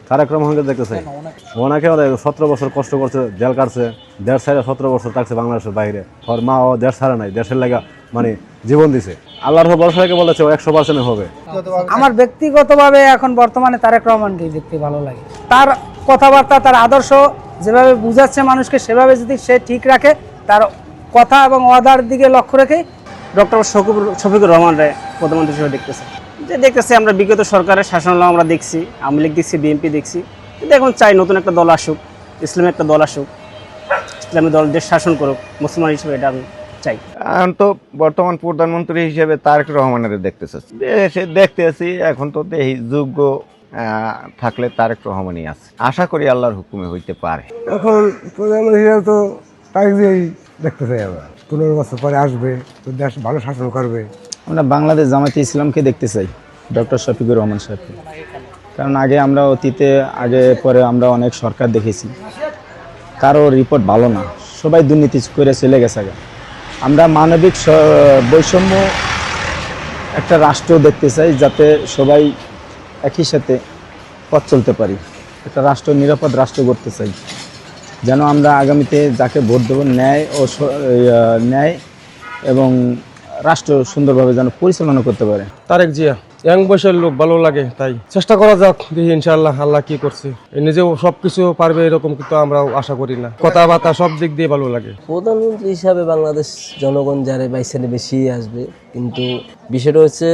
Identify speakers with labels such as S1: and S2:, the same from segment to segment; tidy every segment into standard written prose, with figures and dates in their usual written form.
S1: তারেক রহমানকে দেখতেছে ওনাকে 17 বছর কষ্ট করছে, জেল কাটছে, দেশ ছাড়া 17 বছর থাকছে বাংলাদেশের বাইরে। ওর মা ও দেশ ছাড়া নাই, দেশের লাগা মানে জীবন দিছে। আল্লাহর ভরসা রেখে বলেছে ও 100% হবে।
S2: আমার ব্যক্তিগতভাবে এখন বর্তমানে তারেক রহমানকে দেখতে ভালো লাগে। তার কথাবার্তা, তার আদর্শ যেভাবে বুঝাচ্ছে মানুষকে, সেভাবে যদি সে ঠিক রাখে, তার কথা এবং ওয়াদার দিকে লক্ষ্য রেখে
S3: ডক্টর শফিকুর রহমান রায় প্রধানমন্ত্রী হিসেবে দেখতেছি আমরা বিগত সরকারের শাসন আমরা দেখছি, আওয়ামী লীগ দেখছি, বিএনপি দেখছি, কিন্তু এখন চাই নতুন একটা দল আসুক, ইসলামী একটা দল আসুক, ইসলামী দল দেশ শাসন করুক মুসলমান হিসেবে, এটা আমি চাই।
S4: এখন তো বর্তমান প্রধানমন্ত্রী হিসেবে তারেক রহমানের দেখতেছি এখন তো এই যোগ্য থাকলে তারেক রহমানই আছে। আশা করি আল্লাহর হুকুমে হইতে পারে।
S5: এখন প্রধানমন্ত্রী তো তাকে দেখতে চাই আমরা, 15 বছর পরে আসবে তো দেশ ভালো শাসন করবে।
S6: আমরা বাংলাদেশ জামায়াতে ইসলামকে দেখতে চাই, ডক্টর শফিকুর রহমান সাহেবকে। কারণ আমরা অতীতে পরে আমরা অনেক সরকার দেখেছি, কারো রিপোর্ট ভালো না, সবাই দুর্নীতি করে চলে গেছে। আমরা মানবিক বৈষম্য একটা রাষ্ট্র দেখতে চাই, যাতে সবাই একই সাথে পথ চলতে পারি। একটা রাষ্ট্র, নিরাপদ রাষ্ট্র করতে চাই, যেন আমরা আগামীতে যাকে ভোট দেবো ন্যায় এবং রাষ্ট্র সুন্দরভাবে যেন পরিচালনা করতে পারে।
S7: তারেক জিয়া ইয়াং বয়সের লোক, ভালো লাগে, তাই চেষ্টা করা যাক, দেখি ইনশাআল্লাহ আল্লাহ কি করছে। নিজেও সবকিছু পারবে এরকম কিন্তু আমরাও আশা করি না, কথাবার্তা সব দিক দিয়ে ভালো লাগে।
S8: প্রধানমন্ত্রী হিসাবে বাংলাদেশ জনগণ যারা বাইসেনে বেশি আসবে, কিন্তু বিষয়টা হচ্ছে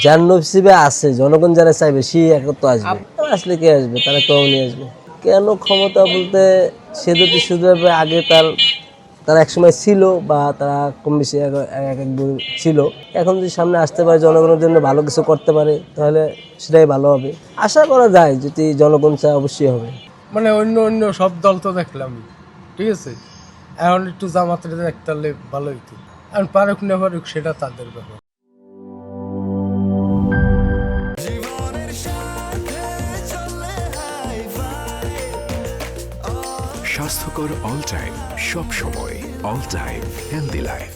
S8: যার নসিবে আছে, জনগণ যারা চাইবে সে একত্র আসবে। আসলে কে আসবে? তারা কমই আসবে। কেন ক্ষমতা বলতে, সে যদি শুধু আগে তারা একসময় ছিল বা তারা কম বেশি একদম ছিল, এখন যদি সামনে আসতে পারে, জনগণের জন্য ভালো কিছু করতে পারে, তাহলে সেটাই ভালো হবে। আশা করা যায় যদি জনগণ চায় অবশ্যই হবে।
S9: মানে অন্য সব দল তো দেখলাম, ঠিক আছে, এখন একটু জামাতের দেখতে হলে ভালো হইতো। এখন পারুক না পারুক সেটা তাদের ব্যাপার।
S10: স্বাস্থ্যকর অল টাইম, সব সময় অল টাইম হেলদি লাইফ।